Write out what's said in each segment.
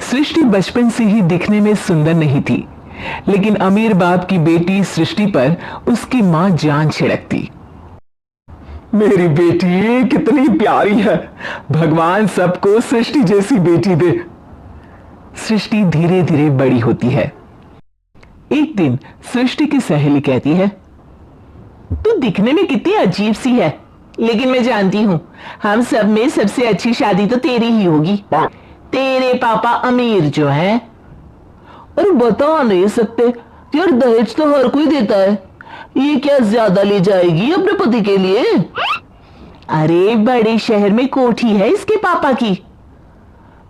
सृष्टि बचपन से ही दिखने में सुंदर नहीं थी, लेकिन अमीर बाप की बेटी सृष्टि पर उसकी मां जान छिड़कती। मेरी बेटी कितनी प्यारी है, भगवान सबको सृष्टि जैसी बेटी दे। सृष्टि धीरे धीरे बड़ी होती है। एक दिन सृष्टि की सहेली कहती है, तू दिखने में कितनी अजीब सी है, लेकिन मैं जानती हूं हम सब में सबसे अच्छी शादी तो तेरी ही होगी। तेरे पापा अमीर जो है। और बता नहीं सकते यार, दहेज तो हर कोई देता है, ये क्या ज्यादा ले जाएगी अपने पति के लिए? अरे बड़े शहर में कोठी है इसके पापा की।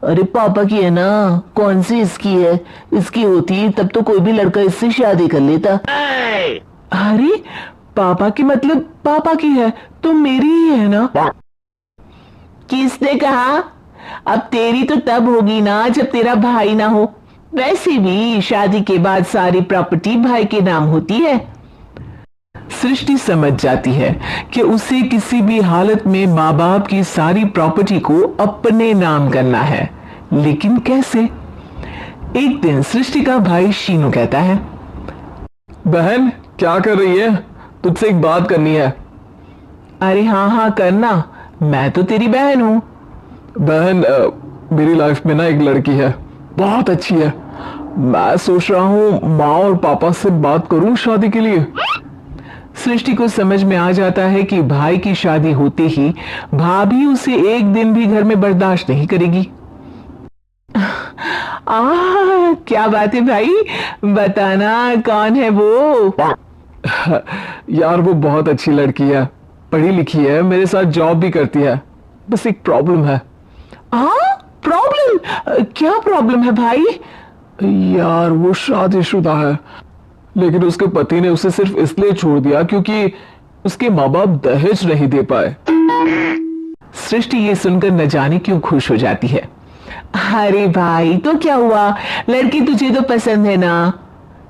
अरे पापा की है ना, कौन सी इसकी है? इसकी होती तब तो कोई भी लड़का इससे शादी कर लेता। अरे पापा की मतलब पापा की है तो मेरी ही है ना? किसने कहा? अब तेरी तो तब होगी ना जब तेरा भाई ना हो। वैसे भी शादी के बाद सारी प्रॉपर्टी भाई के नाम होती है। सृष्टि समझ जाती है कि उसे किसी भी हालत में माँ बाप की सारी प्रॉपर्टी को अपने नाम करना है, लेकिन कैसे? एक दिन सृष्टि का भाई शीनू कहता है, बहन क्या कर रही है? तुझसे एक बात करनी है। अरे हाँ हाँ करना, मैं तो तेरी बहन हूं। बहन मेरी लाइफ में ना एक लड़की है, बहुत अच्छी है। मैं सोच रहा हूं माँ और पापा से बात करूं शादी के लिए। सृष्टि को समझ में आ जाता है कि भाई की शादी होते ही भाभी उसे एक दिन भी घर में बर्दाश्त नहीं करेगी। क्या बात है भाई, बताना कौन है वो? यार वो बहुत अच्छी लड़की है, पढ़ी लिखी है, मेरे साथ जॉब भी करती है, बस एक प्रॉब्लम है। प्रॉब्लम? क्या प्रॉब्लम है भाई? यार वो शादीशुदा है, लेकिन उसके पति ने उसे सिर्फ इसलिए छोड़ दिया क्योंकि उसके माँ बाप दहेज नहीं दे पाए। सृष्टि ये सुनकर न जाने क्यों खुश हो जाती है। अरे भाई तो क्या हुआ, लड़की तुझे तो पसंद है ना?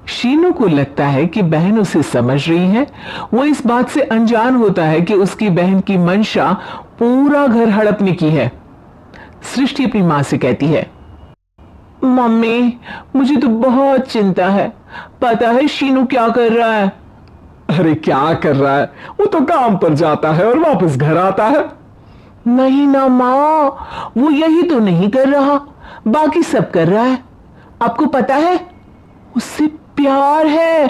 शीनू को लगता है कि बहन उसे समझ रही है। वो इस बात से अनजान होता है कि उसकी बहन की मंशा पूरा घर हड़पने की है। सृष्टि अपनी मां से कहती है, मम्मी मुझे तो बहुत चिंता है, पता है शीनू क्या कर रहा है? अरे क्या कर रहा है? वो तो काम पर जाता है और वापस घर आता है। नहीं ना माँ, वो यही तो नहीं कर रहा, बाकी सब कर रहा है। आपको पता है उससे प्यार है,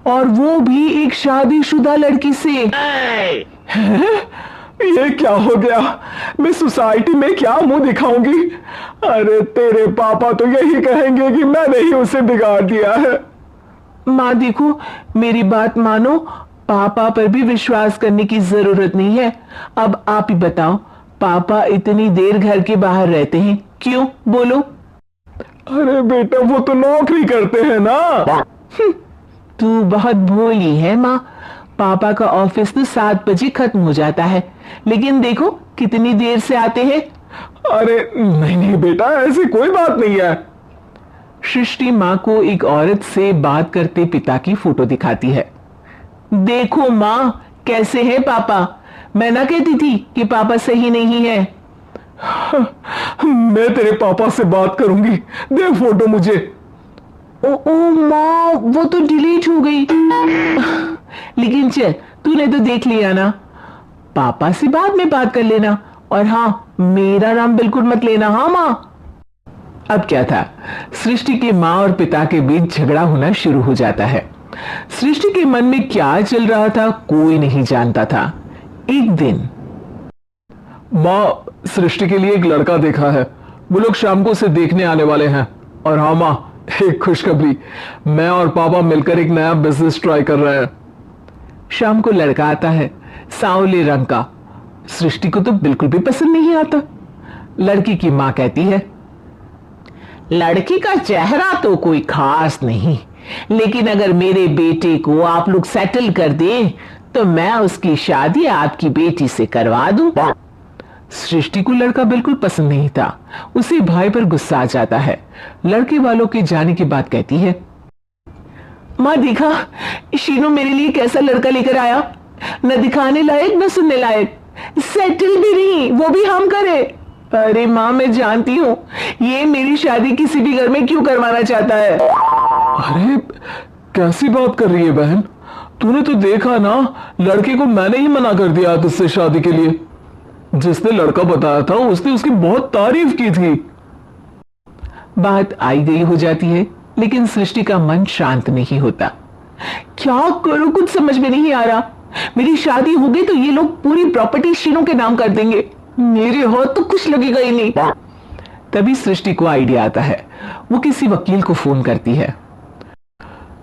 और वो भी एक शादीशुदा लड़की से। ये क्या हो गया? मैं सोसाइटी में क्या मुंह दिखाऊंगी? अरे तेरे पापा तो यही कहेंगे कि मैंने ही उसे बिगाड़ दिया है। माँ देखो मेरी बात मानो, पापा पर भी विश्वास करने की जरूरत नहीं है। अब आप ही बताओ, पापा इतनी देर घर के बाहर रहते हैं क्यों? बोलो। अरे बेटा वो तो नौकरी करते हैं ना। तू बहुत भोली है माँ, पापा का ऑफिस तो 7 बजे खत्म हो जाता है, लेकिन देखो कितनी देर से आते हैं। अरे नहीं नहीं बेटा, ऐसी कोई बात नहीं है। सृष्टि माँ को एक औरत से बात करते पिता की फोटो दिखाती है। देखो माँ कैसे है पापा, मैं ना कहती थी कि पापा सही नहीं है। मैं तेरे पापा से बात करूंगी, दे फोटो मुझे। ओ माँ वो तो डिलीट हो गई। लेकिन चल तूने तो देख लिया ना, पापा से बाद में बात कर लेना, और हाँ मेरा नाम बिल्कुल मत लेना। हाँ माँ। अब क्या था, सृष्टि के माँ और पिता के बीच झगड़ा होना शुरू हो जाता है। सृष्टि के मन में क्या चल रहा था कोई नहीं जानता था। एक दिन, माँ सृष्टि के लिए एक लड़का देखा है, वो लोग शाम को उसे देखने आने वाले हैं। और हाँ माँ एक खुशखबरी, मैं और पापा मिलकर एक नया बिजनेस ट्राई कर रहे हैं। शाम को लड़का आता है, सांवले रंग का। सृष्टि को तो बिल्कुल भी पसंद नहीं आता। लड़की की मां कहती है, लड़की का चेहरा तो कोई खास नहीं, लेकिन अगर मेरे बेटे को आप लोग सेटल कर दें तो मैं उसकी शादी आपकी बेटी से करवा दूं। सृष्टि को लड़का बिल्कुल पसंद नहीं था, उसे भाई पर गुस्सा आ जाता है। लड़के वालों के जाने के बाद कहती है, माँ देखा शीनू मेरे लिए कैसा लड़का लेकर आया, न दिखाने लायक न सुनने लायक, सेटल भी नहीं, वो भी हम करे। अरे माँ, मैं जानती हूँ ये मेरी शादी किसी भी घर में क्यों करवाना चाहता है। अरे कैसी बात कर रही है बहन, तूने तो देखा ना, लड़के को मैंने ही मना कर दिया तुझसे शादी के लिए। जिसने लड़का बताया था उसने उसकी बहुत तारीफ की थी। बात आई गई हो जाती है, लेकिन सृष्टि का मन शांत नहीं होता। क्या करूं, कुछ समझ में नहीं आ रहा। मेरी शादी हो गई तो ये लोग पूरी प्रॉपर्टी शीनू के नाम कर देंगे, मेरे हाथ तो कुछ लगेगा ही नहीं। तभी सृष्टि को आइडिया आता है। वो किसी वकील को फोन करती है।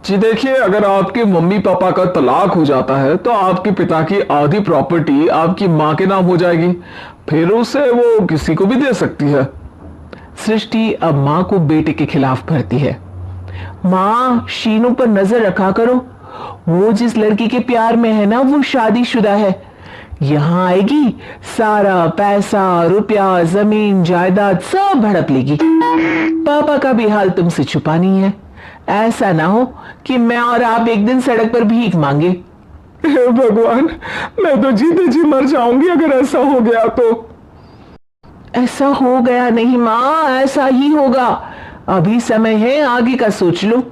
जी देखिए, अगर आपके मम्मी पापा का तलाक हो जाता है तो आपके पिता की आधी प्रॉपर्टी आपकी मां के नाम हो जाएगी, फिर उसे वो किसी को भी दे सकती है। सृष्टि अब मां को बेटे के खिलाफ भरती है। मां, शीनू पर नजर रखा करो, वो जिस लड़की के प्यार में है ना वो शादीशुदा है। यहां आएगी, सारा पैसा, रुपया, जमीन, जायदाद सब हड़प लेगी। पापा का भी हाल तुमसे छुपा नहीं है। ऐसा ना हो कि मैं और आप एक दिन सड़क पर भीख मांगे। हे भगवान, मैं तो जीते जी मर जाऊंगी अगर ऐसा हो गया तो। ऐसा हो गया नहीं मां, ऐसा ही होगा। अभी समय है, आगे का सोच लो।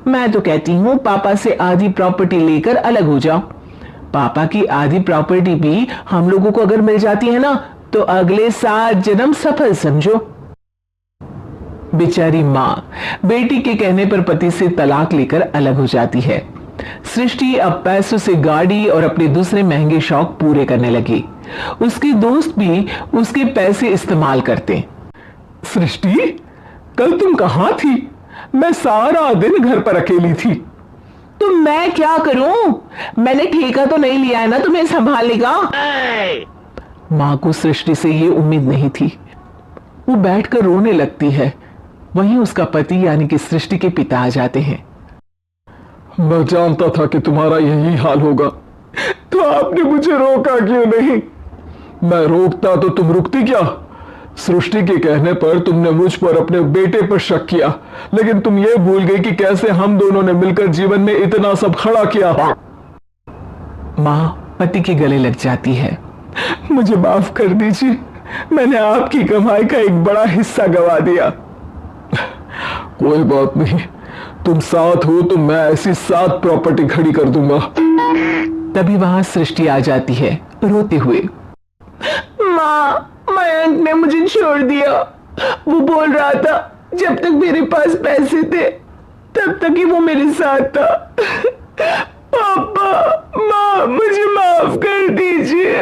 मैं तो कहती हूँ पापा से आधी प्रॉपर्टी लेकर अलग हो जाओ। पापा की आधी प्रॉपर्टी भी हम लोगों को अगर मिल जाती है ना तो अगले 7 जन्म सफल समझो। बेचारी मां बेटी के कहने पर पति से तलाक लेकर अलग हो जाती है। सृष्टि अब पैसों से गाड़ी और अपने दूसरे महंगे शौक पूरे करने लगी। उसके दोस्त भी उसके पैसे इस्तेमाल करते। सृष्टि, कल तुम कहां थी? मैं सारा दिन घर पर अकेली थी। तो मैं क्या करूं? मैंने ठेका तो नहीं लिया है ना तुम्हें संभालने का। मां को सृष्टि से ये उम्मीद नहीं थी। वो बैठकर रोने लगती है। वहीं उसका पति यानी कि सृष्टि के पिता आ जाते हैं। मैं जानता था कि तुम्हारा यही हाल होगा, तो आपने मुझे रोका क्यों नहीं? मैं रोकता तो तुम रुकती क्या? सृष्टि के कहने पर तुमने मुझ पर अपने बेटे पर शक किया, लेकिन तुम ये भूल गई कि कैसे हम दोनों ने मिलकर जीवन में इतना सब खड़ा किया। मां पति के गले लग जाती है। मुझे माफ कर दीजिए, मैंने आपकी कमाई का एक बड़ा हिस्सा गवा दिया। कोई बात नहीं, तुम साथ हो तो मैं ऐसी 7 प्रॉपर्टी खड़ी कर दूंगा। तभी वहां सृष्टि आ जाती है रोते हुए। मां, मयंक ने मुझे छोड़ दिया। वो बोल रहा था जब तक मेरे पास पैसे थे तब तक ही वो मेरे साथ था। पापा, मां, मुझे माफ कर दीजिए।